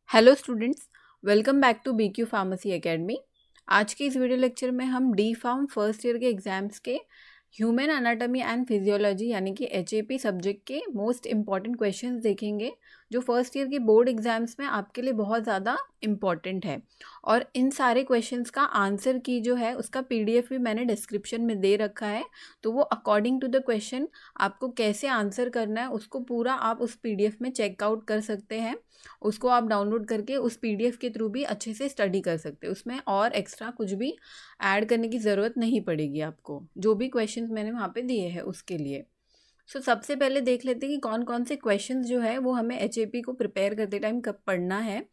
Hello students, welcome back to BQ pharmacy academy. आज के इस वीडियो लेक्चर में हम डी फार्म फर्स्ट ईयर के एग्जाम्स के ह्यूमन एनाटॉमी एंड फिजियोलॉजी यानी कि HAP सब्जेक्ट के मोस्ट इम्पॉर्टेंट क्वेश्चंस देखेंगे जो फर्स्ट ईयर के बोर्ड एग्जाम्स में आपके लिए बहुत ज़्यादा इम्पॉर्टेंट है। और इन सारे क्वेश्चंस का आंसर की जो है उसका PDF भी मैंने डिस्क्रिप्शन में दे रखा है, तो वो अकॉर्डिंग टू द क्वेश्चन आपको कैसे आंसर करना है उसको पूरा आप उस PDF में चेकआउट कर सकते हैं। उसको आप डाउनलोड करके उस PDF के थ्रू भी अच्छे से स्टडी कर सकते हैं। उसमें और एक्स्ट्रा कुछ भी ऐड करने की ज़रूरत नहीं पड़ेगी आपको, जो भी क्वेश्चंस मैंने वहाँ पे दिए हैं उसके लिए। सबसे पहले देख लेते हैं कि कौन कौन से क्वेश्चंस जो है वो हमें HAP को प्रिपेयर करते टाइम कब पढ़ना है।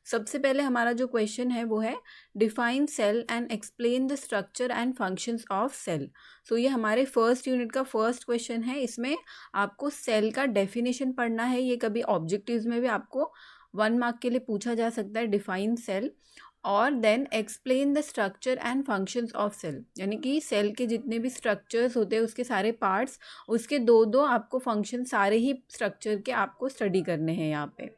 सबसे पहले हमारा जो क्वेश्चन है वो है define cell and explain the structure and functions of cell. ये हमारे फर्स्ट यूनिट का फर्स्ट क्वेश्चन है। इसमें आपको सेल का डेफिनेशन पढ़ना है। ये कभी ऑब्जेक्टिव्स में भी आपको 1 मार्क के लिए पूछा जा सकता है, डिफाइन सेल। और then explain the structure and functions of cell, यानी कि सेल के जितने भी स्ट्रक्चर्स होते हैं उसके सारे पार्ट्स, उसके दो दो आपको फंक्शन सारे ही स्ट्रक्चर के आपको स्टडी करने हैं यहाँ पे।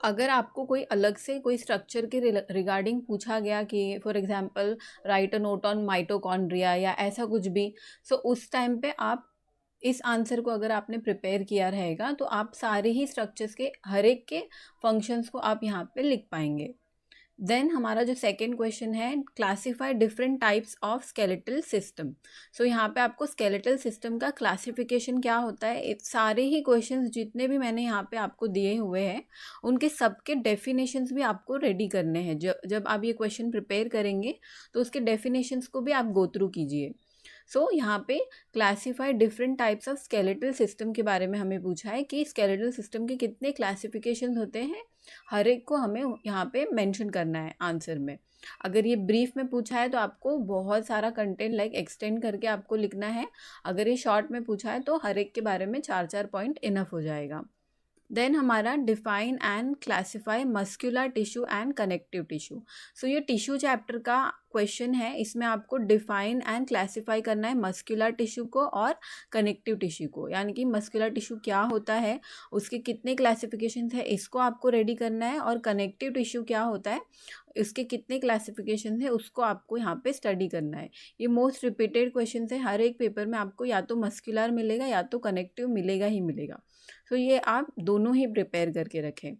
अगर आपको कोई अलग से कोई स्ट्रक्चर के रिगार्डिंग पूछा गया कि for example right a note on mitochondria या ऐसा कुछ भी, उस टाइम पे आप इस आंसर को अगर आपने प्रिपेयर किया रहेगा तो आप सारे ही स्ट्रक्चर्स के हर एक के फंक्शंस को आप यहाँ पे लिख पाएंगे। देन हमारा जो सेकेंड क्वेश्चन है classify different types of skeletal system. यहाँ पे आपको स्केलेटल सिस्टम का क्लासिफिकेशन क्या होता है, सारे ही क्वेश्चंस जितने भी मैंने यहाँ पे आपको दिए हुए हैं उनके सबके डेफिनेशंस भी आपको रेडी करने हैं। जब आप ये क्वेश्चन प्रिपेयर करेंगे तो उसके डेफिनेशंस को भी आप गो थ्रू कीजिए। यहाँ पे classify different types of skeletal system के बारे में हमें पूछा है कि स्केलेटल सिस्टम के कितने क्लासिफिकेशन होते हैं, हर एक को हमें यहाँ पे मेंशन करना है आंसर में। अगर ये ब्रीफ में पूछा है तो आपको बहुत सारा कंटेंट लाइक एक्सटेंड करके आपको लिखना है। अगर ये शॉर्ट में पूछा है तो हर एक के बारे में 4-4 पॉइंट इनफ हो जाएगा। देन हमारा define and classify muscular tissue and connective tissue. ये टिश्यू चैप्टर का क्वेश्चन है। इसमें आपको डिफाइन एंड क्लासिफाई करना है मस्कुलर टिश्यू को और कनेक्टिव टिश्यू को, यानी कि मस्कुलर टिश्यू क्या होता है, उसके कितने क्लासिफिकेशंस है इसको आपको रेडी करना है, और कनेक्टिव टिश्यू क्या होता है इसके कितने क्लासिफिकेशन है उसको आपको यहाँ पे स्टडी करना है। ये मोस्ट रिपीटेड क्वेश्चन है, हर एक पेपर में आपको या तो मस्कुलर मिलेगा या तो कनेक्टिव मिलेगा ही मिलेगा। ये आप दोनों ही प्रिपेयर करके रखें।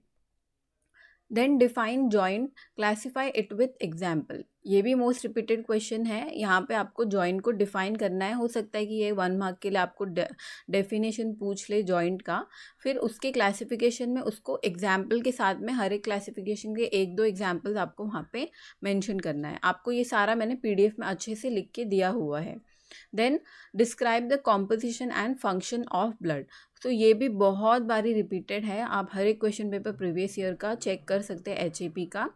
Then define joint, classify it with example. ये भी मोस्ट रिपीटेड क्वेश्चन है। यहाँ पे आपको जॉइंट को डिफाइन करना है। हो सकता है कि ये 1 मार्क के लिए आपको डेफिनेशन पूछ ले जॉइंट का, फिर उसके क्लासिफिकेशन में उसको एग्जाम्पल के साथ में हर एक क्लासिफिकेशन के 1-2 एग्जाम्पल्स आपको वहाँ पे मेंशन करना है। आपको ये सारा मैंने PDF में अच्छे से लिख के दिया हुआ है। Then describe the composition and function of blood. ये भी बहुत बारी रिपीटेड है। आप हर एक क्वेश्चन पेपर प्रीवियस ईयर का चेक कर सकते हैं HAP का।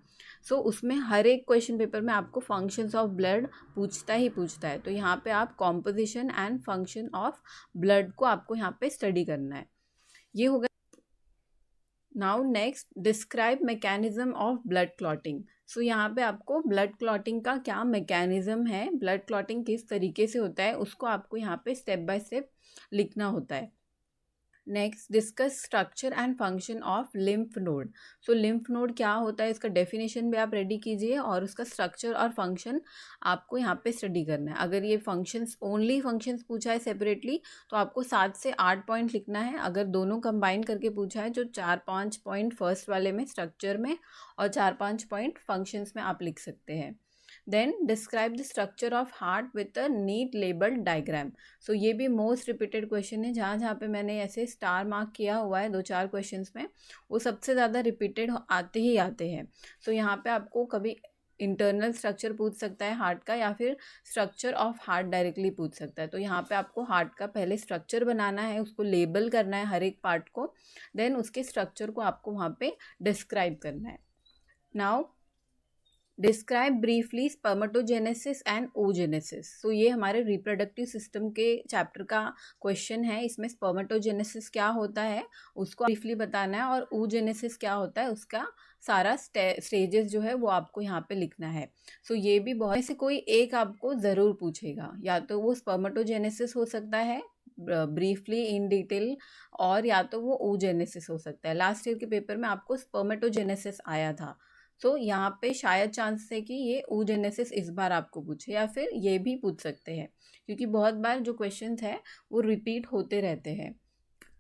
उसमें हर एक क्वेश्चन पेपर में आपको फंक्शंस ऑफ ब्लड पूछता ही पूछता है। तो यहाँ पे आप composition and function of blood को आपको यहाँ पे स्टडी करना है। ये हो गया। Now next describe mechanism of blood clotting. यहाँ पे आपको ब्लड क्लॉटिंग का क्या मैकेनिज्म है, ब्लड क्लॉटिंग किस तरीके से होता है उसको आपको यहाँ पे स्टेप बाय स्टेप लिखना होता है। Next discuss structure and function of lymph node. Lymph node क्या होता है इसका डेफिनेशन भी आप रेडी कीजिए और उसका स्ट्रक्चर और फंक्शन आपको यहाँ पे स्टडी करना है। अगर ये फंक्शंस ओनली फंक्शंस पूछा है सेपरेटली तो आपको 7 से 8 पॉइंट लिखना है। अगर दोनों कंबाइन करके पूछा है जो 4-5 पॉइंट फर्स्ट वाले में स्ट्रक्चर में और 4-5 पॉइंट फंक्शंस में आप लिख सकते हैं। Then describe the structure of heart with a neat labelled diagram. ये भी मोस्ट रिपीटेड क्वेश्चन है। जहाँ जहाँ पे मैंने ऐसे स्टार मार्क किया हुआ है 2-4 क्वेश्चंस में, वो सबसे ज़्यादा रिपीटेड आते ही आते हैं। यहाँ पे आपको कभी इंटरनल स्ट्रक्चर पूछ सकता है हार्ट का या फिर स्ट्रक्चर ऑफ हार्ट डायरेक्टली पूछ सकता है। यहाँ पे आपको हार्ट का पहले स्ट्रक्चर बनाना है, उसको लेबल करना है हर एक पार्ट को, देन उसके स्ट्रक्चर को आपको वहाँ पे डिस्क्राइब करना है। Now describe briefly spermatogenesis and oogenesis। ये हमारे रिप्रोडक्टिव सिस्टम के चैप्टर का क्वेश्चन है। इसमें स्पर्मेटोजेनेसिस क्या होता है उसको ब्रीफली बताना है और oogenesis क्या होता है उसका सारा स्टेजेस जो है वो आपको यहाँ पे लिखना है। ये भी बहुत से कोई एक आपको ज़रूर पूछेगा, या तो वो स्पर्मेटोजेनेसिस हो सकता है ब्रीफली इन डिटेल, और या तो वो oogenesis हो सकता है। लास्ट ईयर के पेपर में आपको स्पर्मेटोजेनेसिस आया था, तो यहाँ पे शायद चांस है कि ये oogenesis इस बार आपको पूछे, या फिर ये भी पूछ सकते हैं, क्योंकि बहुत बार जो क्वेश्चंस है वो रिपीट होते रहते हैं।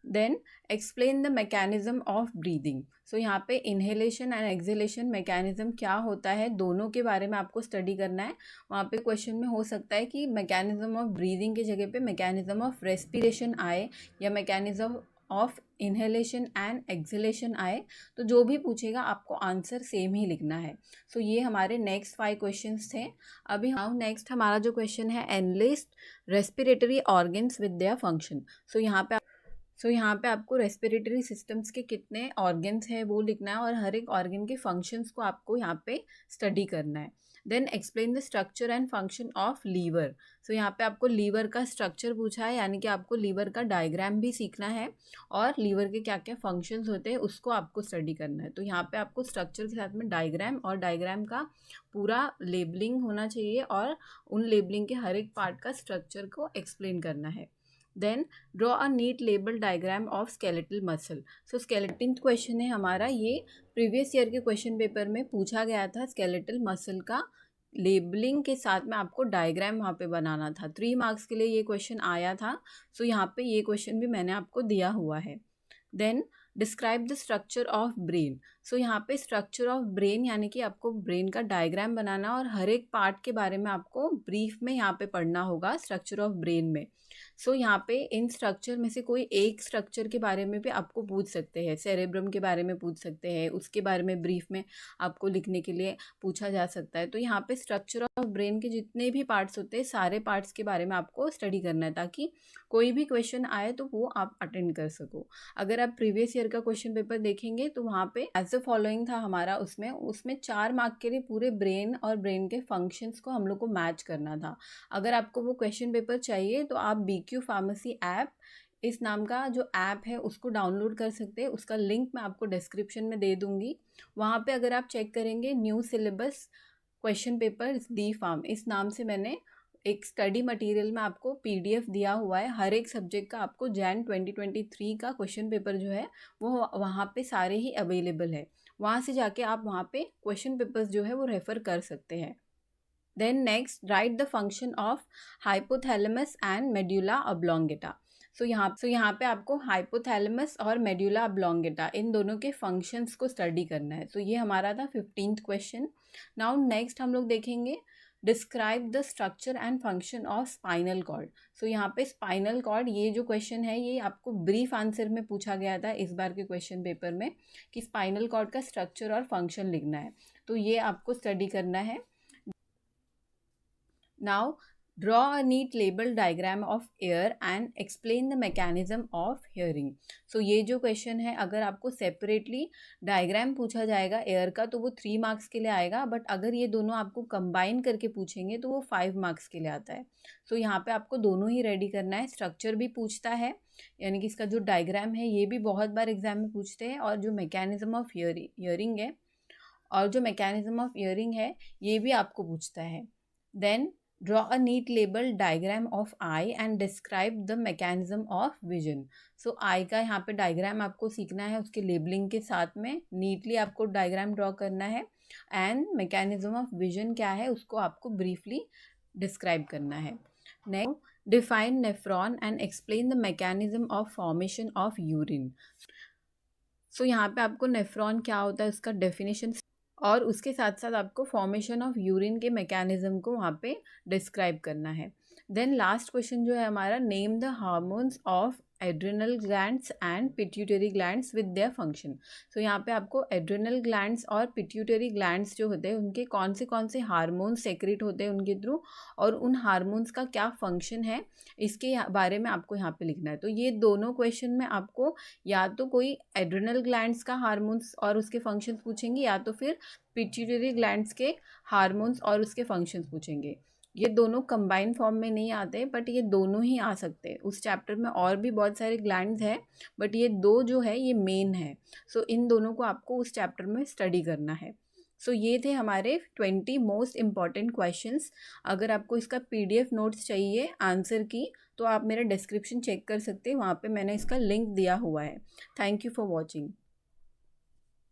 Then explain the mechanism of breathing. So यहाँ पे इनहेलेशन एंड एक्सहेलेशन मैकेनिज्म क्या होता है, दोनों के बारे में आपको स्टडी करना है। वहाँ पे क्वेश्चन में हो सकता है कि मैकेनिज्म ऑफ ब्रीदिंग के जगह पे मैकेनिज्म ऑफ रेस्पिरेशन आए, या mechanism of inhalation and exhalation आए। तो जो भी पूछेगा आपको आंसर सेम ही लिखना है। सो ये हमारे नेक्स्ट 5 क्वेश्चंस थे। अभी हम नेक्स्ट हमारा जो क्वेश्चन है, enlist respiratory organs with their function. So यहाँ पे आपको रेस्पिरेटरी सिस्टम्स के कितने ऑर्गन्स हैं वो लिखना है, और हर एक ऑर्गन के फंक्शंस को आपको यहाँ पे स्टडी करना है। Then explain the structure and function of liver. So यहाँ पे आपको लीवर का स्ट्रक्चर पूछा है, यानी कि आपको लीवर का डायग्राम भी सीखना है, और लीवर के क्या क्या फंक्शंस होते हैं उसको आपको स्टडी करना है। तो यहाँ पे आपको स्ट्रक्चर के साथ में डायग्राम, और डायग्राम का पूरा लेबलिंग होना चाहिए, और उन लेबलिंग के हर एक पार्ट का स्ट्रक्चर को एक्सप्लेन करना है। Then draw a neat label diagram of skeletal muscle. So skeleton question है हमारा, ये प्रीवियस ईयर के क्वेश्चन पेपर में पूछा गया था। स्केलेटल मसल का लेबलिंग के साथ में आपको डायग्राम वहाँ पे बनाना था। 3 मार्क्स के लिए ये क्वेश्चन आया था। सो यहाँ पे ये क्वेश्चन भी मैंने आपको दिया हुआ है। Then describe the structure of brain. So यहाँ पे स्ट्रक्चर ऑफ ब्रेन यानी कि आपको ब्रेन का डायग्राम बनाना, और हर एक पार्ट के बारे में आपको ब्रीफ में यहाँ पे पढ़ना होगा स्ट्रक्चर ऑफ ब्रेन में। सो यहाँ पे इन स्ट्रक्चर में से कोई एक स्ट्रक्चर के बारे में भी आपको पूछ सकते हैं। सेरेब्रम के बारे में पूछ सकते हैं, उसके बारे में ब्रीफ में आपको लिखने के लिए पूछा जा सकता है। तो यहाँ पे स्ट्रक्चर ऑफ ब्रेन के जितने भी पार्ट्स होते हैं, सारे पार्ट्स के बारे में आपको स्टडी करना है, ताकि कोई भी क्वेश्चन आए तो वो आप अटेंड कर सको। अगर आप प्रीवियस ईयर का क्वेश्चन पेपर देखेंगे तो वहाँ पे एज द फॉलोइंग था हमारा, उसमें 4 मार्क के लिए पूरे ब्रेन और ब्रेन के फंक्शंस को हम लोग को मैच करना था। अगर आपको वो क्वेश्चन पेपर चाहिए तो आप BQ फार्मेसी ऐप, इस नाम का जो ऐप है उसको डाउनलोड कर सकते हैं। उसका लिंक मैं आपको डिस्क्रिप्शन में दे दूँगी। वहाँ पे अगर आप चेक करेंगे, new syllabus question paper D pharm, इस नाम से मैंने एक स्टडी मटेरियल में आपको PDF दिया हुआ है। हर एक सब्जेक्ट का आपको जैन 2023 का क्वेश्चन पेपर जो है वो वहाँ पे सारे ही अवेलेबल है। वहाँ से जाके आप वहाँ पे क्वेश्चन पेपर्स जो है वो रेफ़र कर सकते हैं। Then next write the function of hypothalamus and medulla oblongata. So यहाँ पे आपको हाइपोथैलेमस और मेड्यूला ऑब्लोंगेटा इन दोनों के फंक्शंस को स्टडी करना है। तो ये हमारा था 15th क्वेश्चन। नाउ नेक्स्ट हम लोग देखेंगे describe the structure and function of spinal cord. So यहाँ पे स्पाइनल कॉर्ड, ये जो क्वेश्चन है ये आपको ब्रीफ आंसर में पूछा गया था इस बार के क्वेश्चन पेपर में, कि स्पाइनल कॉर्ड का स्ट्रक्चर और फंक्शन लिखना है। तो ये आपको स्टडी करना है। Now draw a neat label diagram of ear and explain the mechanism of hearing. So ये जो क्वेश्चन है, अगर आपको सेपरेटली डायग्राम पूछा जाएगा एयर का तो वो 3 मार्क्स के लिए आएगा, बट अगर ये दोनों आपको कंबाइन करके पूछेंगे तो वो 5 मार्क्स के लिए आता है। सो यहाँ पे आपको दोनों ही रेडी करना है। स्ट्रक्चर भी पूछता है, यानी कि इसका जो डायग्राम है ये भी बहुत बार एग्जाम में पूछते हैं, और जो मैकेनिज्म ऑफ हियरिंग है ये भी आपको पूछता है। Then draw a neat label diagram of eye and describe the mechanism of vision. So eye का यहाँ पे डायग्राम आपको सीखना है, उसके लेबलिंग के साथ में नीटली आपको डायग्राम ड्रॉ करना है, एंड मैकेनिज्म ऑफ विजन क्या है उसको आपको ब्रीफली डिस्क्राइब करना है। Next define nephron and explain the mechanism of formation of urine. So यहाँ पे आपको नेफ्रॉन क्या होता है उसका डेफिनेशन, और उसके साथ साथ आपको फॉर्मेशन ऑफ यूरिन के मैकेनिज्म को वहाँ पे डिस्क्राइब करना है। देन लास्ट क्वेश्चन जो है हमारा, name the hormones of adrenal glands and pituitary glands with their function. So यहाँ पे आपको एड्रिनल ग्लैंड्स और पिट्यूटरी ग्लैंड्स जो होते हैं उनके कौन से हार्मोन्स सेक्रेट होते हैं उनके थ्रू, और उन हार्मोन्स का क्या फंक्शन है इसके बारे में आपको यहाँ पे लिखना है। तो ये दोनों क्वेश्चन में आपको या तो कोई एड्रिनल ग्लैंड्स का हार्मोन्स और उसके फंक्शंस पूछेंगे, या तो फिर पिट्यूटरी ग्लैंड्स के हार्मोन्स और उसके फंक्शंस पूछेंगे। ये दोनों कंबाइन फॉर्म में नहीं आते, बट ये दोनों ही आ सकते हैं। उस चैप्टर में और भी बहुत सारे ग्लैंड्स हैं, बट ये दो जो है ये मेन है। सो इन दोनों को आपको उस चैप्टर में स्टडी करना है। सो ये थे हमारे 20 मोस्ट इम्पॉर्टेंट क्वेश्चंस। अगर आपको इसका PDF नोट्स चाहिए आंसर की, तो आप मेरा डिस्क्रिप्शन चेक कर सकते हैं, वहाँ पे मैंने इसका लिंक दिया हुआ है। Thank you for watching.